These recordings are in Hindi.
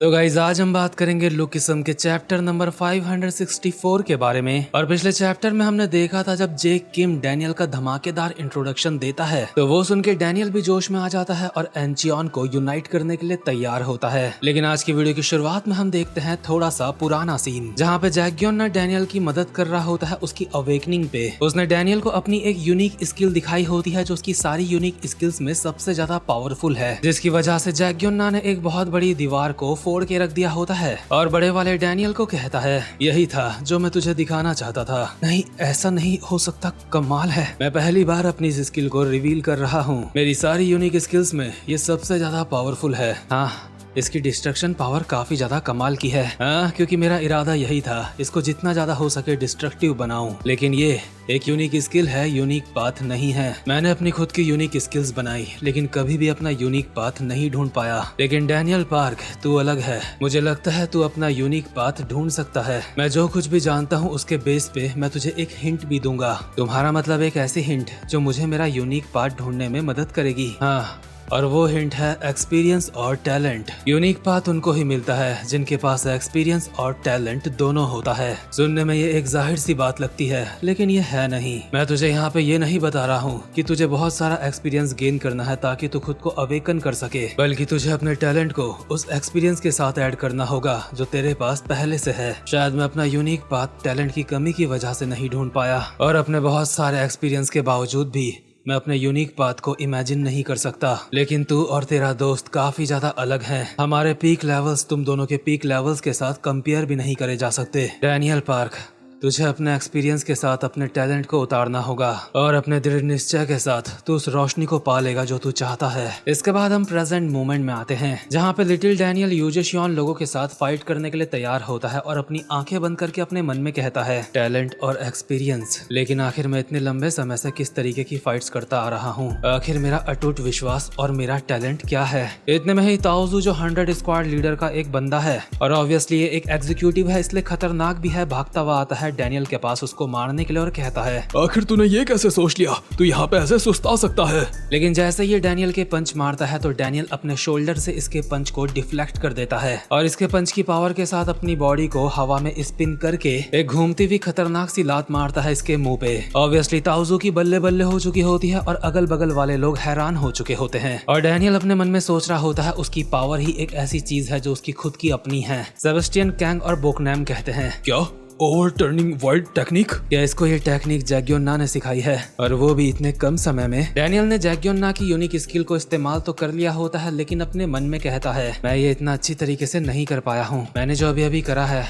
तो गाइज आज हम बात करेंगे लुकिज्म के चैप्टर नंबर 564 के बारे में। और पिछले चैप्टर में हमने देखा था जब जेक किम डैनियल का धमाकेदार इंट्रोडक्शन देता है तो वो सुन के डैनियल भी जोश में आ जाता है और एंचियन को यूनाइट करने के लिए तैयार होता है। लेकिन आज की वीडियो की शुरुआत में हम देखते हैं थोड़ा सा पुराना सीन जहाँ पे जैक्योन ने डैनियल की मदद कर रहा होता है उसकी अवेकनिंग पे। उसने डैनियल को अपनी एक यूनिक स्किल दिखाई होती है जो उसकी सारी यूनिक स्किल्स में सबसे ज्यादा पावरफुल है, जिसकी वजह से जैक्योन ने एक बहुत बड़ी दीवार को फोड़ के रख दिया होता है और बड़े वाले डैनियल को कहता है यही था जो मैं तुझे दिखाना चाहता था। नहीं, ऐसा नहीं हो सकता, कमाल है, मैं पहली बार अपनी इस स्किल को रिवील कर रहा हूँ। मेरी सारी यूनिक स्किल्स में ये सबसे ज्यादा पावरफुल है। हाँ, इसकी डिस्ट्रक्शन पावर काफी ज्यादा कमाल की है। क्योंकि मेरा इरादा यही था, इसको जितना ज्यादा हो सके डिस्ट्रक्टिव बनाऊं। लेकिन ये एक यूनिक स्किल है, यूनिक पाथ नहीं है। मैंने अपनी खुद की यूनिक स्किल्स बनाई लेकिन कभी भी अपना यूनिक पाथ नहीं ढूंढ पाया। लेकिन डैनियल पार्क, तू अलग है। मुझे लगता है तू अपना यूनिक पाथ ढूंढ सकता है। मैं जो कुछ भी जानता हूँ उसके बेस पे मैं तुझे एक हिंट भी दूंगा। तुम्हारा मतलब एक ऐसी हिंट जो मुझे मेरा यूनिक पाथ ढूंढने में मदद करेगी। हाँ, और वो हिंट है एक्सपीरियंस और टैलेंट। यूनिक पाथ उनको ही मिलता है जिनके पास एक्सपीरियंस और टैलेंट दोनों होता है। सुनने में ये एक जाहिर सी बात लगती है लेकिन ये है नहीं। मैं तुझे यहाँ पे ये नहीं बता रहा हूँ कि तुझे बहुत सारा एक्सपीरियंस गेन करना है ताकि तू खुद को अवेकन कर सके, बल्कि तुझे अपने टैलेंट को उस एक्सपीरियंस के साथ ऐड करना होगा जो तेरे पास पहले से है। शायद मैं अपना यूनिक पाथ टैलेंट की कमी की वजह से नहीं ढूंढ पाया और अपने बहुत सारे एक्सपीरियंस के बावजूद भी मैं अपने यूनिक पाथ को इमेजिन नहीं कर सकता। लेकिन तू और तेरा दोस्त काफी ज्यादा अलग हैं। हमारे पीक लेवल्स तुम दोनों के पीक लेवल्स के साथ कंपेयर भी नहीं करे जा सकते। डैनियल पार्क, तुझे अपने एक्सपीरियंस के साथ अपने टैलेंट को उतारना होगा और अपने दृढ़ निश्चय के साथ तू उस रोशनी को पा लेगा जो तू चाहता है। इसके बाद हम प्रेजेंट मोमेंट में आते हैं जहाँ पे लिटिल डैनियल यूजेशियन लोगों के साथ फाइट करने के लिए तैयार होता है और अपनी आंखें बंद करके अपने मन में कहता है टैलेंट और एक्सपीरियंस। लेकिन आखिर मैं इतने लंबे समय से किस तरीके की फाइट्स करता आ रहा हूँ? आखिर मेरा अटूट विश्वास और मेरा टैलेंट क्या है? इतने में ही ताओजू जो 100 स्क्वाड लीडर का एक बंदा है और ऑब्वियसली ये एक एग्जीक्यूटिव है इसलिए खतरनाक भी है, भागता हुआ आता है डैनियल के पास उसको मारने के लिए और कहता है आखिर तूने ये कैसे सोच लिया? तू यहाँ पे ऐसे सुस्ता सकता है? लेकिन जैसे ये डैनियल के पंच मारता है तो डैनियल अपने शोल्डर से इसके पंच को डिफ्लेक्ट कर देता है और इसके पंच की पावर के साथ अपनी बॉडी को हवा में स्पिन करके एक घूमती हुई खतरनाक सी लात मारता है इसके मुंह पे। ऑब्वियसली ताओजू की बल्ले बल्ले हो चुकी होती है और अगल बगल वाले लोग हैरान हो चुके होते हैं और डैनियल अपने मन में सोच रहा होता है उसकी पावर ही एक ऐसी चीज है जो उसकी खुद की अपनी है। सेबेस्टियन कैंग और बोकनैम कहते हैं क्या ओवरटर्निंग वर्ल्ड टेक्निक? क्या इसको ये टेक्निक जैक्योन ने सिखाई है और वो भी इतने कम समय में? डैनियल ने जैक्योन की यूनिक स्किल को इस्तेमाल तो कर लिया होता है लेकिन अपने मन में कहता है मैं ये इतना अच्छी तरीके से नहीं कर पाया हूँ। मैंने जो अभी अभी करा है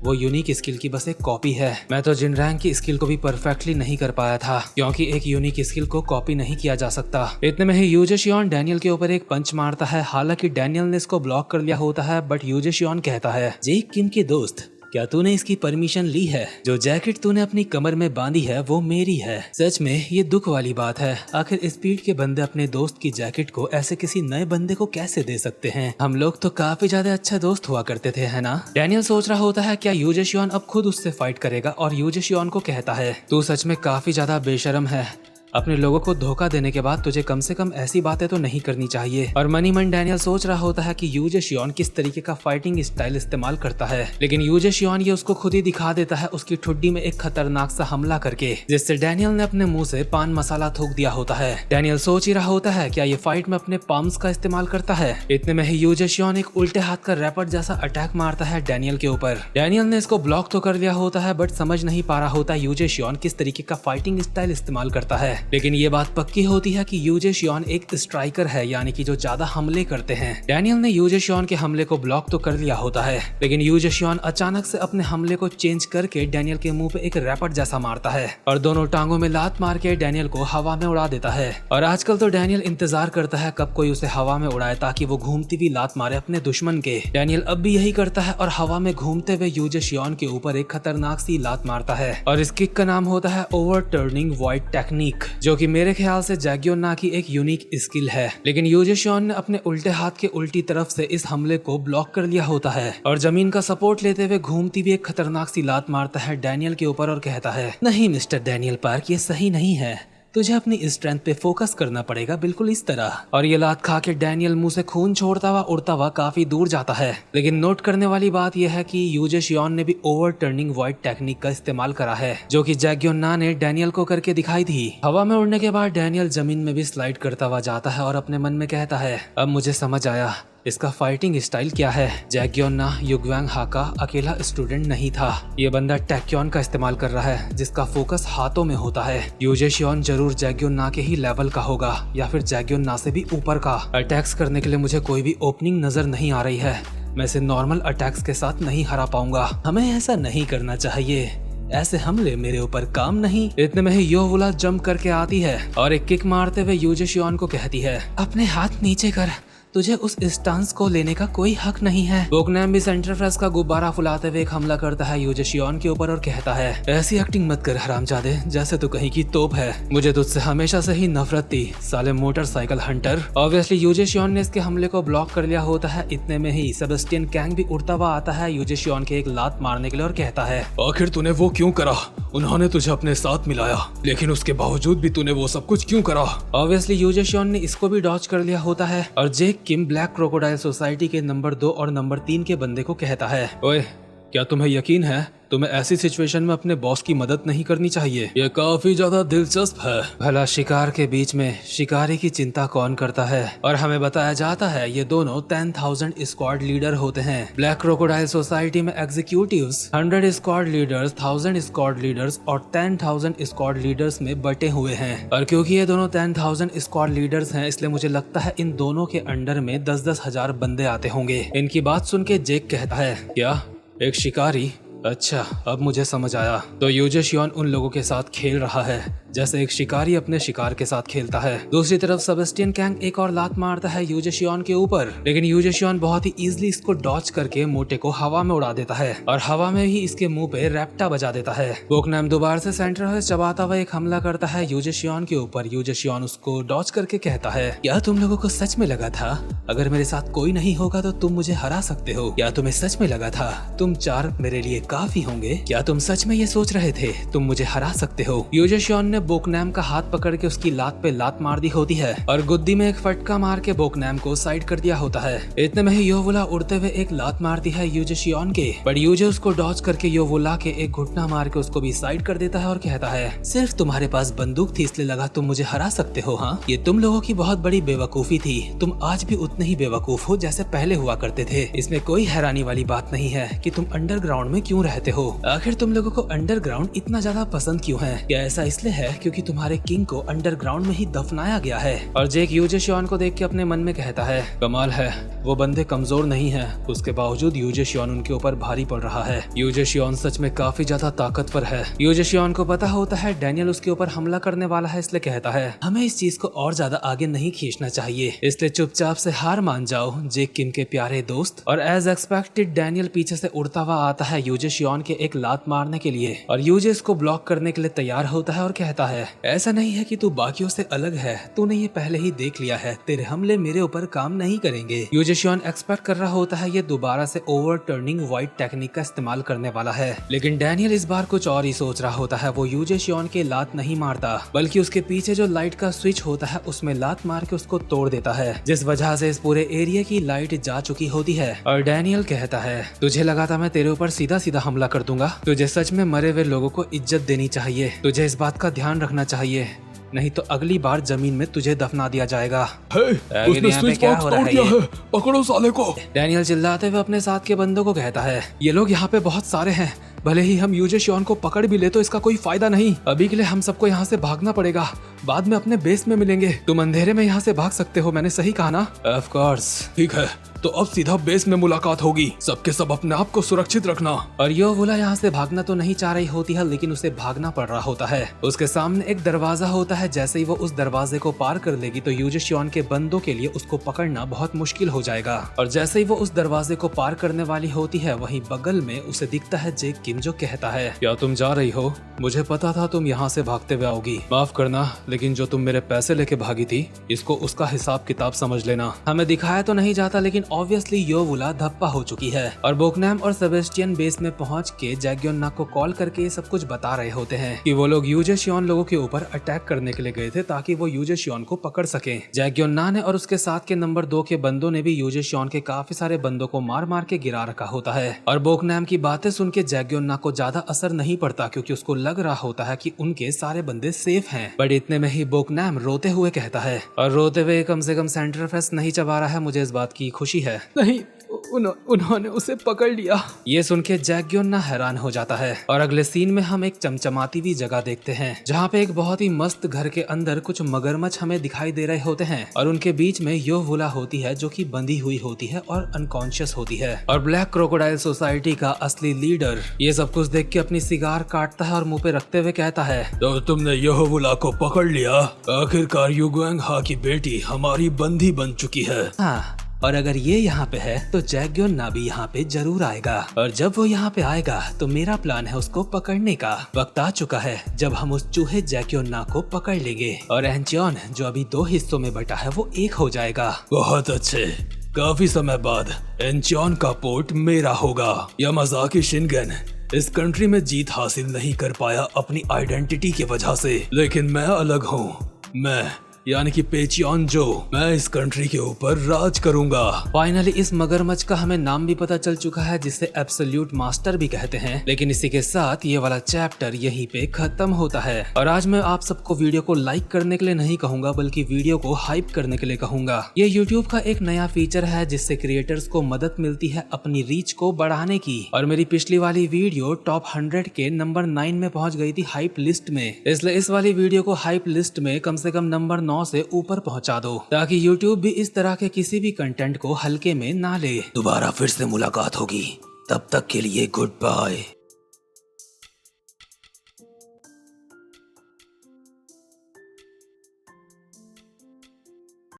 वो यूनिक स्किल की बस एक कॉपी है। मैं तो जिन रैंक की स्किल को भी परफेक्टली नहीं कर पाया था क्योंकि एक यूनिक स्किल को कॉपी नहीं किया जा सकता। इतने में ही यूजेशियन डैनियल के ऊपर एक पंच मारता है। हालांकि डैनियल ने इसको ब्लॉक कर लिया होता है बट यूजेशियन कहता है जेक किम के दोस्त, क्या तूने इसकी परमिशन ली है? जो जैकेट तूने अपनी कमर में बांधी है वो मेरी है। सच में ये दुख वाली बात है। आखिर स्पीड के बंदे अपने दोस्त की जैकेट को ऐसे किसी नए बंदे को कैसे दे सकते हैं? हम लोग तो काफी ज्यादा अच्छा दोस्त हुआ करते थे, है ना? डैनियल सोच रहा होता है क्या यूजेशियन अब खुद उससे फाइट करेगा और यूजेशियन को कहता है तू सच में काफी ज्यादा बेशर्म है। अपने लोगों को धोखा देने के बाद तुझे कम से कम ऐसी बातें तो नहीं करनी चाहिए। और मनी मन डैनियल सोच रहा होता है कि यूजेशियन किस तरीके का फाइटिंग स्टाइल इस्तेमाल करता है, लेकिन यूजेशियन ये उसको खुद ही दिखा देता है उसकी ठुड्डी में एक खतरनाक सा हमला करके, जिससे डैनियल ने अपने मुंह से पान मसाला थूक दिया होता है। डैनियल सोच ही रहा होता है क्या ये फाइट में अपने पाम्स का इस्तेमाल करता है। इतने में ही यूजेशियन एक उल्टे हाथ का रैपर जैसा अटैक मारता है डैनियल के ऊपर। डैनियल ने इसको ब्लॉक तो कर लिया होता है बट समझ नहीं पा रहा होता यूजेशियन किस तरीके का फाइटिंग स्टाइल इस्तेमाल करता है। लेकिन ये बात पक्की होती है कि यूजेशियन एक स्ट्राइकर है, यानी कि जो ज्यादा हमले करते हैं। डैनियल ने यूजेशियन के हमले को ब्लॉक तो कर लिया होता है लेकिन यूजेशियन अचानक से अपने हमले को चेंज करके डैनियल के मुंह पे एक रैपट जैसा मारता है और दोनों टांगों में लात मार के डैनियल को हवा में उड़ा देता है। और आजकल तो डैनियल इंतजार करता है कब कोई उसे हवा में उड़ाए ताकि वो घूमती हुई लात मारे अपने दुश्मन के। डैनियल अब भी यही करता है और हवा में घूमते हुए यूजेशियन के ऊपर एक खतरनाक सी लात मारता है और इस किक का नाम होता है ओवरटर्निंग वॉइड टेक्निक, जो कि मेरे ख्याल से जैक्योन की एक यूनिक स्किल है। लेकिन यूजेशियन ने अपने उल्टे हाथ के उल्टी तरफ से इस हमले को ब्लॉक कर लिया होता है और जमीन का सपोर्ट लेते हुए घूमती हुई एक खतरनाक सी लात मारता है डैनियल के ऊपर और कहता है नहीं मिस्टर डैनियल पार्क, ये सही नहीं है। तुझे अपनी स्ट्रेंथ पे फोकस करना पड़ेगा, बिल्कुल इस तरह। और ये लात खा के डैनियल मुंह से खून छोड़ता हुआ उड़ता हुआ काफी दूर जाता है। लेकिन नोट करने वाली बात यह है कि यूजे शियोन ने भी ओवर टर्निंग वॉइड टेक्निक का इस्तेमाल करा है, जो कि जैक्योन ना ने डैनियल को करके दिखाई थी। हवा में उड़ने के बाद डैनियल जमीन में भी स्लाइड करता हुआ जाता है और अपने मन में कहता है, अब मुझे समझ आया इसका फाइटिंग स्टाइल क्या है। जैक्योन ना युग्वांग हा का अकेला स्टूडेंट नहीं था, ये बंदा टैक्योन का इस्तेमाल कर रहा है, जिसका फोकस हाथों में होता है। यूजे शियोन जरूर जैक्योन ना के ही लेवल का होगा या फिर जैक्योन ना से भी ऊपर का। अटैक्स करने के लिए मुझे कोई भी ओपनिंग नजर नहीं आ रही है, मैं इसे नॉर्मल अटैक्स के साथ नहीं हरा पाऊंगा। हमें ऐसा नहीं करना चाहिए, ऐसे हमले मेरे ऊपर काम नहीं। इतने में ही योवुला जंप करके आती है और एक किक मारते हुए यूजे शियोन को कहती है, अपने हाथ नीचे कर, तुझे उस स्टांस को लेने का कोई हक नहीं है। बोकनैम भी सेंटर फ्रेश का गुब्बारा फुलाते हुए एक हमला करता है यूजे शियोन के ऊपर और कहता है, ऐसी एक्टिंग मत कर हरामजादे, जैसे तू कहीं की तोप है। मुझे तुझसे हमेशा से ही नफरत थी, साले मोटरसाइकिल हंटर। ऑब्वियसली यूजे शियोन ने इसके हमले को ब्लॉक कर लिया होता है। इतने में ही सेबेस्टियन कैंग भी उड़ता हुआ आता है यूजे शियोन के एक लात मारने के लिए और कहता है, आखिर तूने वो क्यों करा? उन्होंने तुझे अपने साथ मिलाया, लेकिन उसके बावजूद भी तूने वो सब कुछ क्यों करा? ऑब्वियसली यूजे शियोन ने इसको भी डॉज कर लिया होता है और जेक किम ब्लैक क्रोकोडाइल सोसाइटी के नंबर 2 और नंबर 3 के बंदे को कहता है, ओए, क्या तुम्हें यकीन है तुम्हें ऐसी सिचुएशन में अपने बॉस की मदद नहीं करनी चाहिए? ये काफी ज्यादा दिलचस्प है। भला शिकार के बीच में शिकारी की चिंता कौन करता है? और हमें बताया जाता है ये दोनों 10,000 स्क्वाड लीडर होते हैं। ब्लैक क्रोकोडाइल सोसाइटी में executives 100 squad leaders, 1000 squad leaders और 10,000 स्क्वाड लीडर्स में बटे हुए हैं। और क्योंकि ये दोनों 10,000 स्क्वाड लीडर्स हैं, इसलिए मुझे लगता है इन दोनों के अंडर में 10-10 हजार बंदे आते होंगे। इनकी बात सुन के जेक कहता है, क्या एक शिकारी? अच्छा, अब मुझे समझ आया। तो यूजे शियोन उन लोगों के साथ खेल रहा है जैसे एक शिकारी अपने शिकार के साथ खेलता है। दूसरी तरफ सेबेस्टियन कैंग एक और लात मारता है यूजे शियोन के ऊपर, लेकिन यूजे शियोन बहुत ही इजीली इसको डॉच करके मोटे को हवा में उड़ा देता है और हवा में ही इसके मुंह पे रैप्टा बजा देता है। बोकनैम दोबारा से सेंटर से चबाता हुआ एक हमला करता है यूजे शियोन के ऊपर। यूजे शियोन उसको डॉच करके कहता है, क्या तुम लोगों को सच में लगा था अगर मेरे साथ कोई नहीं होगा तो तुम मुझे हरा सकते हो? क्या तुम्हें सच में लगा था तुम 4 मेरे लिए काफी होंगे? क्या तुम सच में ये सोच रहे थे तुम मुझे हरा सकते हो? यूजे शियोन ने बोकनैम का हाथ पकड़ के उसकी लात पे लात मार दी होती है और गुद्दी में एक फटका मार के बोकनैम को साइड कर दिया होता है। इतने में ही योवुला उड़ते हुए एक लात मारती है यूजे शियोन के, पर यूजे उसको डॉच करके योवुला के एक घुटना मार के उसको भी साइड कर देता है और कहता है, सिर्फ तुम्हारे पास बंदूक थी इसलिए लगा तुम मुझे हरा सकते हो? हाँ, ये तुम लोगों की बहुत बड़ी बेवकूफी थी। तुम आज भी उतने ही बेवकूफ हो जैसे पहले हुआ करते थे। इसमें कोई हैरानी वाली बात नहीं है कि तुम अंडरग्राउंड में क्यों रहते हो। आखिर तुम लोगों को अंडरग्राउंड इतना ज्यादा पसंद क्यों है? क्या ऐसा इसलिए है क्योंकि तुम्हारे किंग को अंडरग्राउंड में ही दफनाया गया है? और जेक यूजे शियोन को देख के अपने मन में कहता है, कमाल है, वो बंदे कमजोर नहीं है, उसके बावजूद यूजे शियोन उनके ऊपर भारी पड़ रहा है। यूजे शियोन सच में काफी ज्यादा ताकतवर है। यूजे शियोन को पता होता है डैनियल उसके ऊपर हमला करने वाला है, इसलिए कहता है, हमें इस चीज को और ज्यादा आगे नहीं खींचना चाहिए, इसलिए चुपचाप से हार मान जाओ जेक किम के प्यारे दोस्त। और एज एक्सपेक्टेड डैनियल पीछे से उड़ता हुआ आता है यूजे शियोन के एक लात मारने के लिए और यूजे इसको ब्लॉक करने के लिए तैयार होता है और कहता है, ऐसा नहीं है कि तू बाकियों से अलग है, तूने ये पहले ही देख लिया है, तेरे हमले मेरे ऊपर काम नहीं करेंगे। यूजे शियोन एक्सपेक्ट कर रहा होता है ये दोबारा से ओवर टर्निंग वाइड टेक्निक का इस्तेमाल करने वाला है, लेकिन डैनियल इस बार कुछ और ही सोच रहा होता है। वो यूजे शियोन के लात नहीं मारता, बल्कि उसके पीछे जो लाइट का स्विच होता है उसमें लात मार के उसको तोड़ देता है, जिस वजह से इस पूरे एरिया की लाइट जा चुकी होती है। और डैनियल कहता है, तुझे लगा था मैं तेरे ऊपर सीधा सीधा हमला कर दूंगा? तुझे सच में मरे हुए लोगों को इज्जत देनी चाहिए, तुझे इस बात का ध्यान रखना चाहिए, नहीं तो अगली बार जमीन में तुझे दफना दिया जाएगा। उसने स्विच बॉक्स तोड़ दिया है, पकड़ो साले को। डैनियल चिल्लाते हुए अपने साथ के बंदों को कहता है, ये लोग यहाँ पे बहुत सारे हैं, भले ही हम यूजे शियोन को पकड़ भी ले तो इसका कोई फायदा नहीं। अभी के लिए हम सबको यहाँ से भागना पड़ेगा, बाद में अपने बेस में मिलेंगे। तुम अंधेरे में यहाँ से भाग सकते हो, मैंने सही कहा ना? Of course. ठीक है, तो अब सीधा बेस में मुलाकात होगी, सबके सब अपने आप को सुरक्षित रखना। और योवुला यहाँ से भागना तो नहीं चाह रही होती है, लेकिन उसे भागना पड़ रहा होता है। उसके सामने एक दरवाजा होता है, जैसे ही वो उस दरवाजे को पार कर लेगी तो यूजे शियोन के बंदों के लिए उसको पकड़ना बहुत मुश्किल हो जाएगा। और जैसे ही वो उस दरवाजे को पार करने वाली होती है, वहीं बगल में उसे दिखता है जेक किम, जो कहता है, क्या तुम जा रही हो? मुझे पता था तुम यहाँ से भागते हुए आओगी। माफ करना, लेकिन जो तुम मेरे पैसे लेके भागी थी, इसको उसका हिसाब किताब समझ लेना। हमें दिखाया तो नहीं जाता, लेकिन ऑब्वियसली योवुला धप्पा हो चुकी है और बोकनैम और सेबेस्टियन बेस में पहुंच के जैक्योन्ना को कॉल करके ये सब कुछ बता रहे होते हैं कि वो लोग यूजे शियोन लोगों के ऊपर अटैक करने के लिए गए थे ताकि वो यूजे शियोन को पकड़ सके। जैक्योन्ना ने और उसके साथ के नंबर 2 के बंदों ने भी यूजे शियोन के काफी सारे बंदों को मार मार के गिरा रखा होता है और बोकनैम की बातें सुन के जैक्योन्ना को ज्यादा असर नहीं पड़ता क्योंकि उसको लग रहा होता है कि उनके सारे बंदे सेफ हैं। बट इतने में ही बोकनैम रोते हुए कहता है और रोते हुए कम से कम सेंटर फेस नहीं चबा रहा है, मुझे इस बात की खुशी है। नहीं, उन्होंने उसे पकड़ लिया। ये सुन के जैक्योन्ना हैरान हो जाता है और अगले सीन में हम एक चमचमाती हुई जगह देखते हैं जहाँ पे एक बहुत ही मस्त घर के अंदर कुछ मगरमच्छ हमें दिखाई दे रहे होते हैं और उनके बीच में योवुला होती है जो कि बंधी हुई होती है और अनकॉन्शियस होती है और ब्लैक क्रोकोडाइल सोसाइटी का असली लीडर ये सब कुछ देख के अपनी सिगार काटता है और मुंह पे रखते हुए कहता है, तो तुमने योवुला को पकड़ लिया, आखिरकार युगुएंग हा की बेटी हमारी बंदी बन चुकी है। हाँ, और अगर ये यहाँ पे है तो जैक्योन्ना भी यहाँ पे जरूर आएगा और जब वो यहाँ पे आएगा तो मेरा प्लान है उसको पकड़ने का। वक्त आ चुका है जब हम उस चूहे जैक्योन्ना को पकड़ लेंगे और एंचियन जो अभी 2 हिस्सों में बटा है वो एक हो जाएगा। बहुत अच्छे, काफी समय बाद एंचियन का पोर्ट मेरा होगा। यामाजाकी शिनगेन इस कंट्री में जीत हासिल नहीं कर पाया अपनी आइडेंटिटी की वजह से, लेकिन मैं अलग हूँ। मैं यानी कि पेचियन जो, मैं इस कंट्री के ऊपर राज करूंगा। फाइनली इस मगरमच्छ का हमें नाम भी पता चल चुका है जिसे एब्सोल्यूट मास्टर भी कहते हैं। लेकिन इसी के साथ ये वाला चैप्टर यहीं पे खत्म होता है और आज मैं आप सबको वीडियो को लाइक करने के लिए नहीं कहूंगा बल्कि वीडियो को हाइप करने के लिए कहूंगा। ये यूट्यूब का एक नया फीचर है जिससे क्रिएटर्स को मदद मिलती है अपनी रीच को बढ़ाने की और मेरी पिछली वाली वीडियो टॉप 100 के नंबर 9 में पहुंच गई थी हाइप लिस्ट में, इसलिए इस वाली वीडियो को हाइप लिस्ट में कम से कम नंबर 9 से ऊपर पहुंचा दो ताकि YouTube भी इस तरह के किसी भी कंटेंट को हल्के में ना ले। दोबारा फिर से मुलाकात होगी, तब तक के लिए गुड बाय।